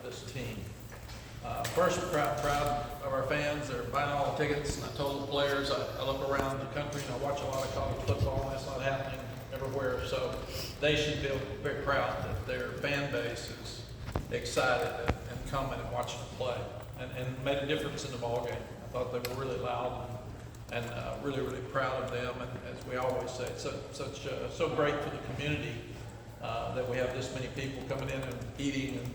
this team. First, we're proud of our fans. They're buying all the tickets. And I told the players, I look around the country and I watch a lot of college football, and that's not happening everywhere. So they should feel very proud that their fan base is excited and coming and watching them play, and made a difference in the ball game. I thought they were really loud and really, really proud of them. And as we always say, it's so great for the community that we have this many people coming in and eating and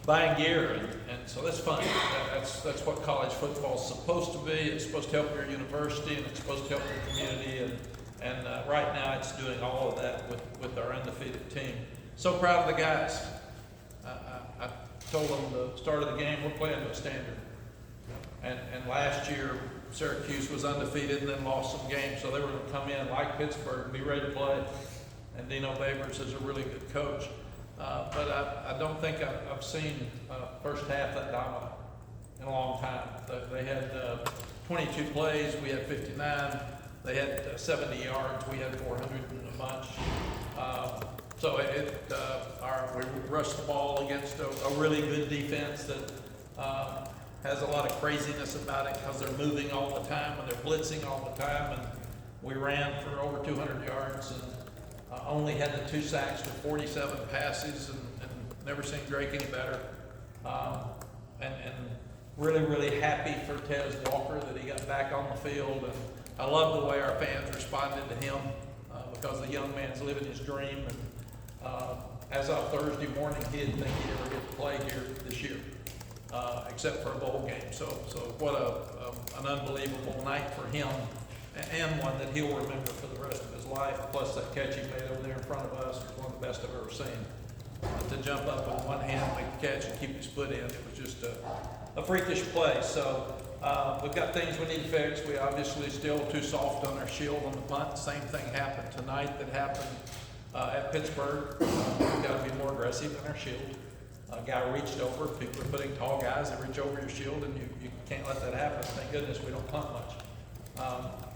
buying gear, and so that's fun. That's what college football is supposed to be. It's supposed to help your university, and it's supposed to help your community, and right now it's doing all of that with our undefeated team. So proud of the guys. I told them the start of the game, we're playing to a standard. And last year, Syracuse was undefeated and then lost some games, so they were going to come in like Pittsburgh and be ready to play. And Dino Babers is a really good coach. But I don't think I've seen first half that dominant in a long time. They had 22 plays, we had 59. They had 70 yards, we had 400 and a bunch. So we rushed the ball against a really good defense that has a lot of craziness about it because they're moving all the time and they're blitzing all the time. And we ran for over 200 yards and only had the 2 sacks with 47 passes, and never seen Drake any better. And really, really happy for Tez Walker that he got back on the field. And I love the way our fans responded to him because the young man's living his dream. And as of Thursday morning, he didn't think he'd ever get to play here this year, except for a bowl game. So what an unbelievable night for him, and one that he'll remember for the rest of his life. Plus that catch he made over there in front of us was one of the best I've ever seen. To jump up with one hand, make the catch, and keep his foot in, it was just a freakish play. So we've got things we need to fix. We obviously still too soft on our shield on the punt. Same thing happened tonight that happened at Pittsburgh. We've got to be more aggressive in our shield. A guy reached over. People are putting tall guys that reach over your shield, and you can't let that happen. Thank goodness we don't punt much.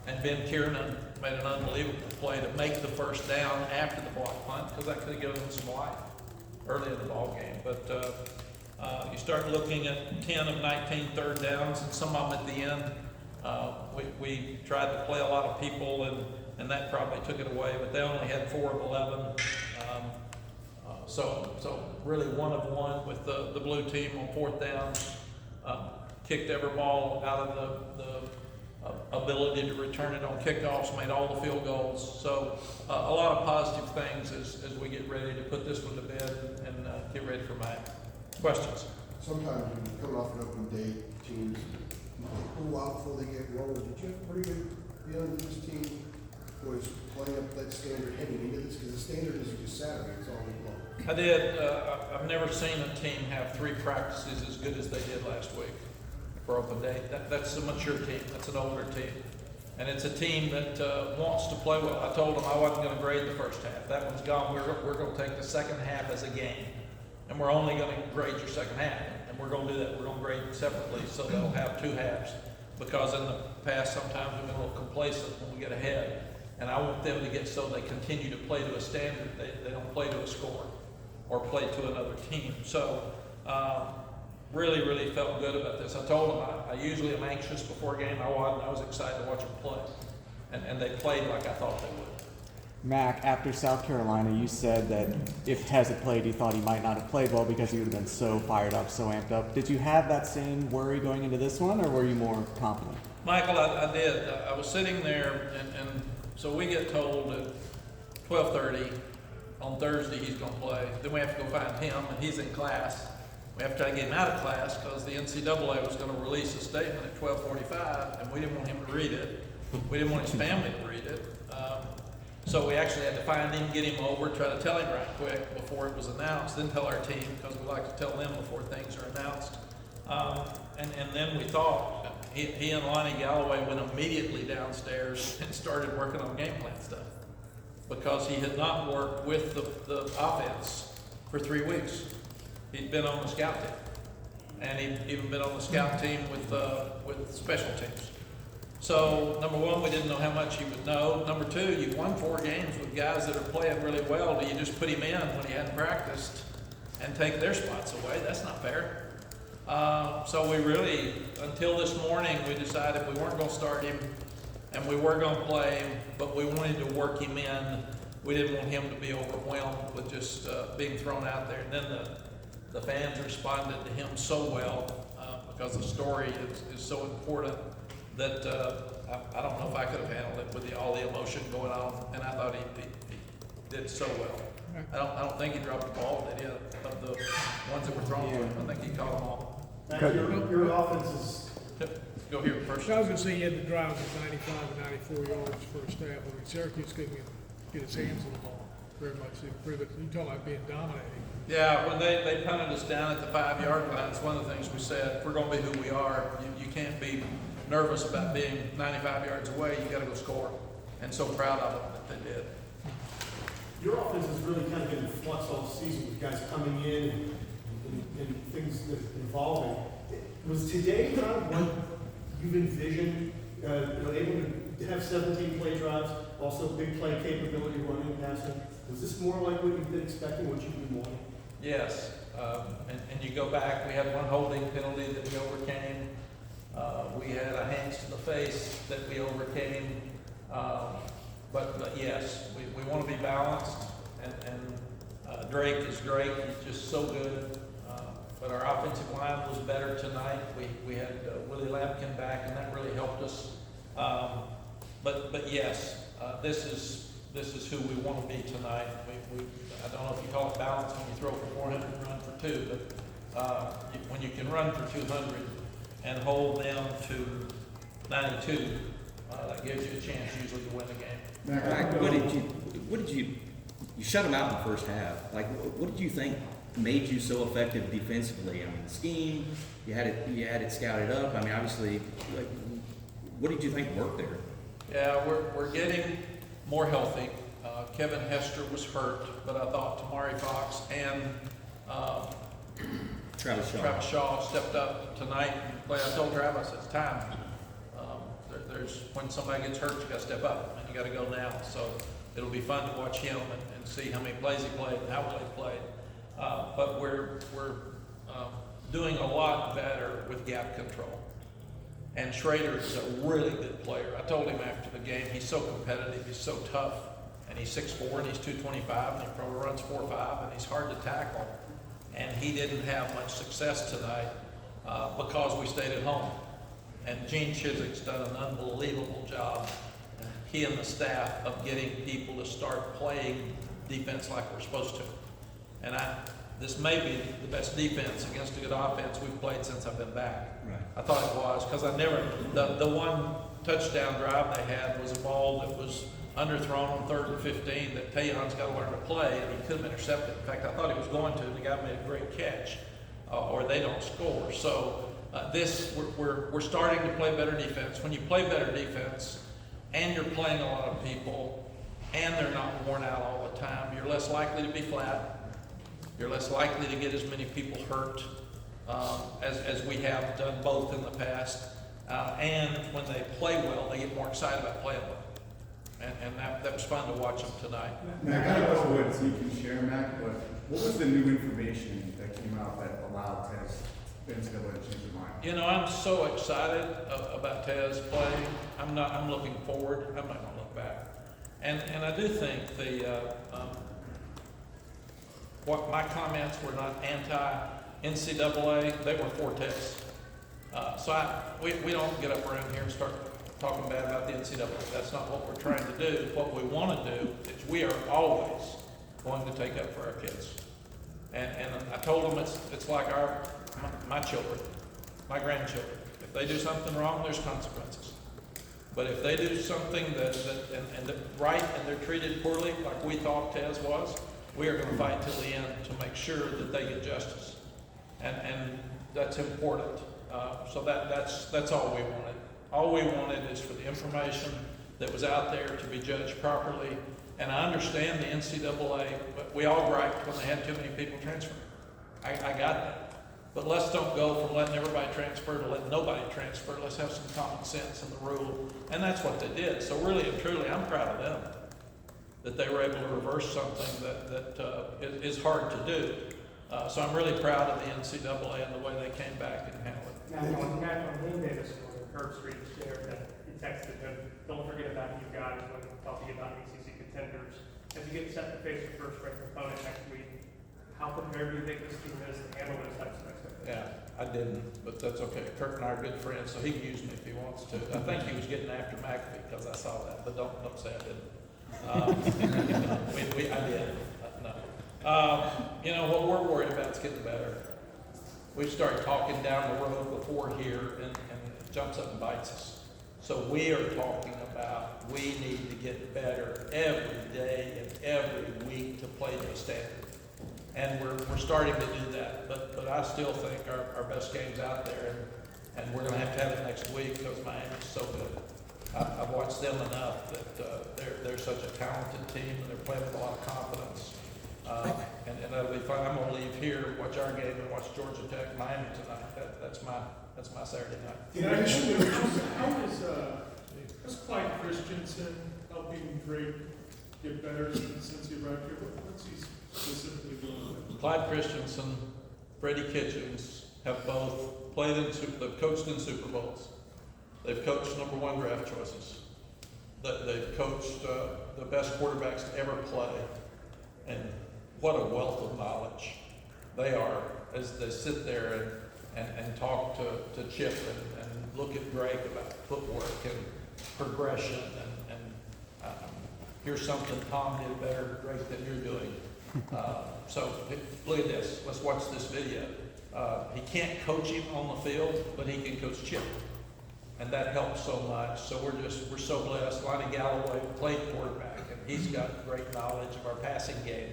And Ben Kiernan made an unbelievable play to make the first down after the block punt, because that could have given them some life early in the ball game. But you start looking at 10 of 19 third downs, and some of them at the end. We tried to play a lot of people, and that probably took it away, but they only had 4 of 11. So really 1 of 1 with the blue team on 4th down. Kicked every ball out of the ability to return it on kickoffs, made all the field goals. So a lot of positive things as we get ready to put this one to bed and get ready for Mack. Questions? Sometimes when you come off an open day, teams pull out before they get rolling. Did you have a pretty good feeling that this team was playing up that standard heading into this? Because the standard isn't just Saturday, it's all week long. I did. I've never seen a team have 3 practices as good as they did last week for open day. That's a mature team. That's an older team. And it's a team that wants to play well. I told them I wasn't going to grade the first half. That one's gone. We're going to take the second half as a game. And we're only going to grade your second half. And we're going to do that. We're going to grade it separately, so they'll have 2 halves. Because in the past, sometimes we've been a little complacent when we get ahead. And I want them to get so they continue to play to a standard. They don't play to a score or play to another team. So really, really felt good about this. I told them I usually am anxious before a game. I wasn't. I was excited to watch them play. And they played like I thought they would. Mack, after South Carolina, you said that if Tez had played, you thought he might not have played well because he would have been so fired up, so amped up. Did you have that same worry going into this one, or were you more confident? Michael, I did. I was sitting there, and so we get told at 12:30 on Thursday he's going to play. Then we have to go find him, and he's in class. We have to try to get him out of class because the NCAA was going to release a statement at 12:45, and we didn't want him to read it. We didn't want his family to read it. So we actually had to find him, get him over, try to tell him right quick before it was announced, then tell our team, because we like to tell them before things are announced. And then we thought, he and Lonnie Galloway went immediately downstairs and started working on game plan stuff, because he had not worked with the offense for 3 weeks. He'd been on the scout team, and he'd even been on the scout team with special teams. So, number one, we didn't know how much he would know. Number two, you've won 4 games with guys that are playing really well. Do you just put him in when he hadn't practiced and take their spots away. That's not fair. So we really, until this morning, we decided we weren't gonna start him and we were gonna play him, but we wanted to work him in. We didn't want him to be overwhelmed with just being thrown out there. And then the fans responded to him so well because the story is so important that I don't know if I could have handled it with all the emotion going on. And I thought he did so well. I don't think he dropped the ball, did he? Of the ones that were thrown to him, I think he caught them all. Your offense is. Go here first. So I was gonna say he had the drive of 95 and 94 yards first half. I mean, Syracuse couldn't get his hands on the ball very much to improve it. You talking about being dominating. Yeah, when they punted us down at the 5-yard line, it's one of the things we said, if we're gonna be who we are, you can't be nervous about being 95 yards away, you gotta go score. And so proud of them that they did. Your offense has really kind of been in flux all season with guys coming in and things evolving. Was today kind of what you've envisioned, able to have 17 play drives, also big play capability, running, passing? Was this more like what you've been expecting, what you've been wanting? Yes, and you go back, we had one holding penalty that we overcame. We had a hands to the face that we overcame. But yes, we want to be balanced, and Drake is great, he's just so good. But our offensive line was better tonight. We had Willie Lampkin back, and that really helped us. But yes, this is who we want to be tonight. I don't know if you call it balance when you throw for 400 and run for 2, but when you can run for 200 and hold them to 92, that gives you a chance usually to win the game. Mack, what did you shut them out in the first half? Like, what did you think made you so effective defensively? I mean, the scheme, you had it scouted up. I mean, obviously, like, what did you think worked there? Yeah, we're getting more healthy. Kevin Hester was hurt, but I thought Tamari Fox and Travis Shaw stepped up tonight and played. I told Travis it's time. There's when somebody gets hurt, you got to step up and you got to go now. So it'll be fun to watch him and see how many plays he played and how well he played. But we're doing a lot better with gap control. And Schrader is a really good player. I told him after the game, he's so competitive, he's so tough, and he's 6'4" and he's 225, and he probably runs 4'5", and he's hard to tackle. And he didn't have much success tonight because we stayed at home. And Gene Chiswick's done an unbelievable job, he and the staff, of getting people to start playing defense like we're supposed to. And this may be the best defense against a good offense we've played since I've been back. Right. I thought it was, because the one touchdown drive they had was a ball that was underthrown on 3rd and 15 that Tayon's got to learn to play, and he could have intercepted. In fact, I thought he was going to, and the guy made a great catch, or they don't score. So we're starting to play better defense. When you play better defense, and you're playing a lot of people, and they're not worn out all the time, you're less likely to be flat. You're less likely to get as many people hurt as we have done both in the past. And when they play well, they get more excited about playing well. And that was fun to watch them tonight. Mack, I don't know what you can share, Mack, but what was the new information that came out that allowed Tez to change your mind? You know, I'm so excited about Tez playing. I'm looking forward. I'm not going to look back. And I do think what my comments were not anti-NCAA, they were for Tez. So we don't get up around here and start talking bad about the NCAA. That's not what we're trying to do. What we want to do is we are always going to take up for our kids. And I told them it's like my children, my grandchildren. If they do something wrong, there's consequences. But if they do something that's right and they're treated poorly, like we thought Tez was, we are going to fight till the end to make sure that they get justice. And that's important. So that's all we wanted. All we wanted is for the information that was out there to be judged properly. And I understand the NCAA, but we all griped when they had too many people transfer. I got that. But let's don't go from letting everybody transfer to letting nobody transfer. Let's have some common sense in the rule. And that's what they did. So really and truly, I'm proud of them that they were able to reverse something that is hard to do. So I'm really proud of the NCAA and the way they came back and handled it. Matt, on Lane Davis, when Kirk Street shared that he texted him, don't forget about you guys when talking about ACC contenders. As you get set to face your first ranked opponent next week, how prepared do you think this team is to handle those types of expectations? Yeah, I didn't, but that's okay. Kirk and I are good friends, so he can use me if he wants to. I think he was getting after McAfee because I saw that, but don't say I didn't. I did. No. You know, what we're worried about is getting better. We start talking down the road before here and it jumps up and bites us. So we are talking about we need to get better every day and every week to play to a standard. And we're starting to do that, but I still think our best game's out there, and we're gonna have it next week because Miami's so good. I've watched them enough that they're such a talented team and they're playing with a lot of confidence. And that'll be fun. I'm gonna leave here, watch our game, and watch Georgia Tech, Miami tonight. That's my Saturday night. How is Clyde Christensen helping Drake get better since he arrived here? What's he specifically doing? Clyde Christensen, Freddie Kitchens have both played they've coached in Super Bowls. They've coached #1 draft choices. They've coached the best quarterbacks to ever play. And what a wealth of knowledge they are as they sit there and talk to Chip and look at Drake about footwork and progression and here's something Tom did better, Drake, than you're doing. So look at this. Let's watch this video. He can't coach him on the field, but he can coach Chip. And that helps so much. So we're so blessed. Lonnie Galloway played quarterback, and he's got great knowledge of our passing game.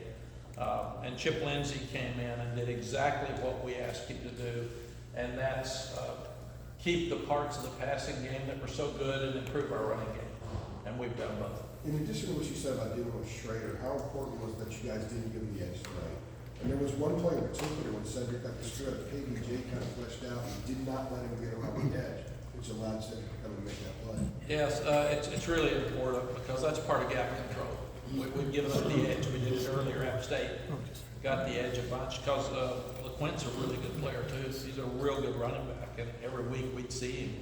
And Chip Lindsey came in and did exactly what we asked him to do, and that's keep the parts of the passing game that were so good and improve our running game. And we've done both. In addition to what you said about dealing with Schrader, how important was that you guys didn't give him the edge tonight? And there was one play in particular when Cedric got the strip, KBJ kind of fleshed out and did not let him get around the edge, which allowed Cedric to come and make that play. Yes, it's really important because that's part of gap control. We've given them the edge. We did it earlier. App State got the edge a bunch because LeQuint's a really good player too. He's a real good running back, and every week we'd see him.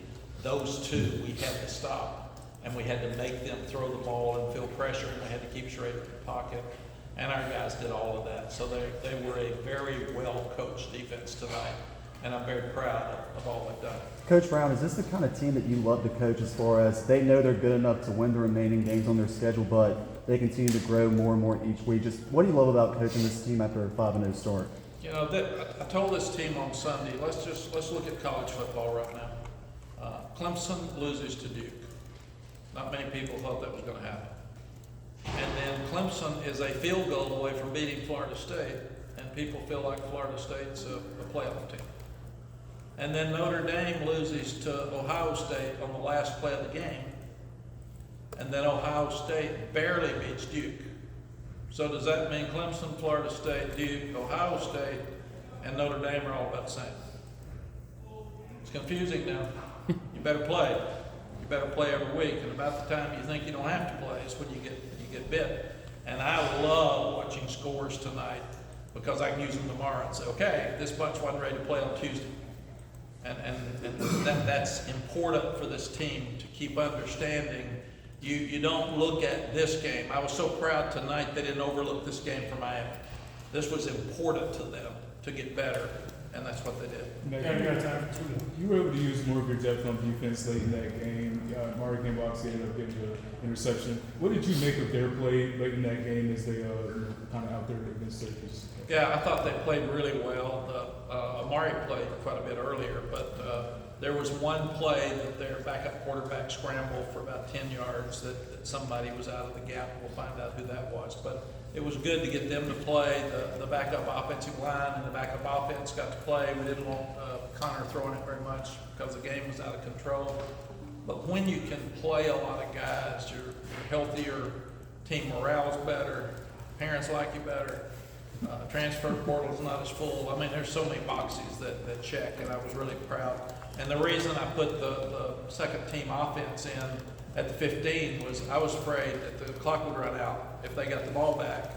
Those two we had to stop, and we had to make them throw the ball and feel pressure, and we had to keep Schrader in the pocket. And our guys did all of that. So they were a very well-coached defense tonight, and I'm very proud of all they've done. Coach Brown, is this the kind of team that you love to coach as far as they know they're good enough to win the remaining games on their schedule, but they continue to grow more and more each week? Just what do you love about coaching this team after a 5-0 start? You know, I told this team on Sunday, let's look at college football right now. Clemson loses to Duke. Not many people thought that was going to happen. And then Clemson is a field goal away from beating Florida State, and people feel like Florida State's a playoff team. And then Notre Dame loses to Ohio State on the last play of the game, and then Ohio State barely beats Duke. So does that mean Clemson, Florida State, Duke, Ohio State, and Notre Dame are all about the same? It's confusing now. You better play. You better play every week, and about the time you think you don't have to play is when you get bit. And I love watching scores tonight because I can use them tomorrow and say, okay, this bunch wasn't ready to play on Tuesday. And that's important for this team to keep understanding. You don't look at this game. I was so proud tonight they didn't overlook this game for Miami. This was important to them to get better, and that's what they did. You were able to use more of your depth on defense late in that game. Mario Gambox ended up getting the interception. What did you make of their play late in that game as they kind of out there against Syracuse? Yeah, I thought they played really well. Amari played quite a bit earlier, but there was one play that their backup quarterback scrambled for about 10 yards that somebody was out of the gap. We'll find out who that was. But it was good to get them to play. The backup offensive line and the backup offense got to play. We didn't want Connor throwing it very much because the game was out of control. But when you can play a lot of guys, you're healthier, team morale's better, parents like you better. Transfer portal's not as full. I mean, there's so many boxes that check, and I was really proud. And the reason I put the second team offense in at the 15 was I was afraid that the clock would run out if they got the ball back,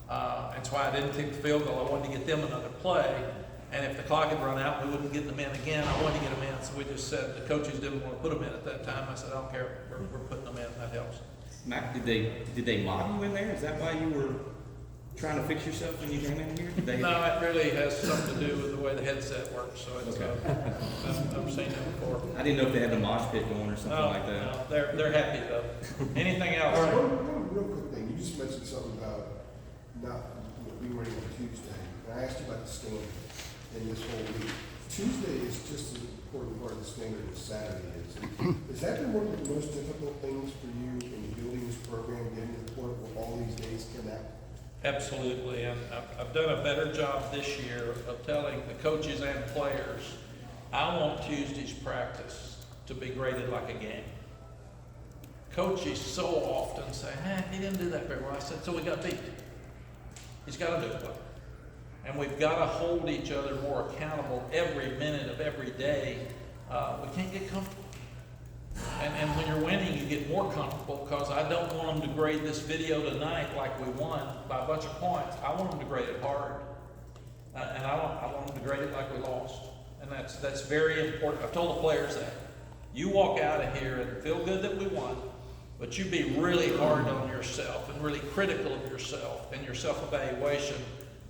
That's why I didn't take the field goal. I wanted to get them another play. And if the clock had run out, we wouldn't get them in again. I wanted to get them in, so we just said, the coaches didn't want to put them in at that time. I said, I don't care, we're putting them in, that helps. Mac, did they mob you in there? Is that why you were trying to fix yourself when you came in here? Did they? No, it really has something to do with the way the headset works, so it's, Okay. I've seen it before. I didn't know if they had the mosh pit going or something No, like that. no, they're happy though. Anything else? All right, one real quick thing, you just mentioned something about not, being ready on Tuesday, and I asked you about the standard in this whole week. Tuesday is just as important part of the standard as Saturday is. Has that been one of the most difficult things for you in building this program, getting to the point where all these days connect? Absolutely, and I've done a better job this year of telling the coaches and players, I want Tuesday's practice to be graded like a game. Coaches so often say, he didn't do that very well. I said, so we got beat. He's got to do it well. And we've got to hold each other more accountable every minute of every day. We can't get comfortable. And when you're winning, you get more comfortable because I don't want them to grade this video tonight like we won by a bunch of points. I want them to grade it hard. And I want them to grade it like we lost. And that's very important. I've told the players that. You walk out of here and feel good that we won, but you be really hard on yourself and really critical of yourself and your self-evaluation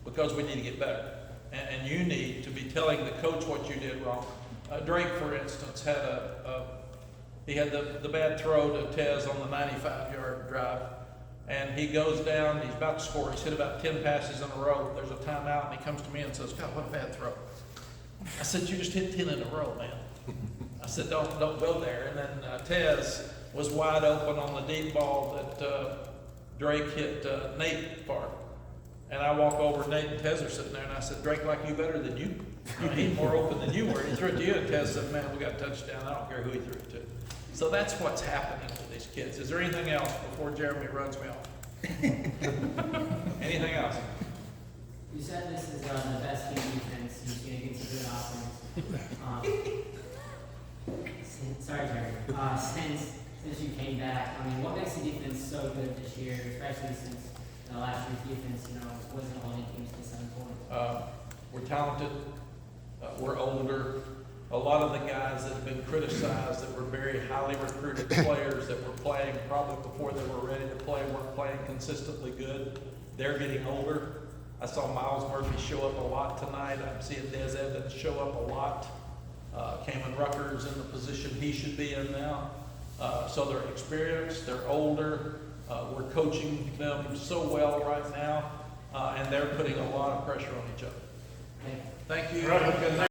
because we need to get better. And you need to be telling the coach what you did wrong. Drake, for instance, had he had the bad throw to Tez on the 95-yard drive. And he goes down, he's about to score. He's hit about 10 passes in a row. There's a timeout, and he comes to me and says, God, what a bad throw. I said, you just hit 10 in a row, man. I said, don't go there. And then Tez was wide open on the deep ball that Drake hit Nate for. And I walk over, Nate and Tez are sitting there, and I said, Drake like you better than you. He's more open than you were. He threw it to you, and Tez said, man, we got a touchdown. I don't care who he threw it to. So that's what's happening with these kids. Is there anything else before Jeremy runs me off? Anything else? You said this is the best team defense you've seen against a good offense. Sorry, Jeremy. Since you came back, I mean, what makes the defense so good this year, especially since last year's defense, wasn't holding teams to 7 points? We're talented. We're older. A lot of the guys that have been criticized that were very highly recruited players that were playing probably before they were ready to play weren't playing consistently good. They're getting older. I saw Miles Murphy show up a lot tonight. I'm seeing Des Evans show up a lot. Cameron Rucker's in the position he should be in now. So they're experienced, they're older. We're coaching them so well right now, and they're putting a lot of pressure on each other. Thank you.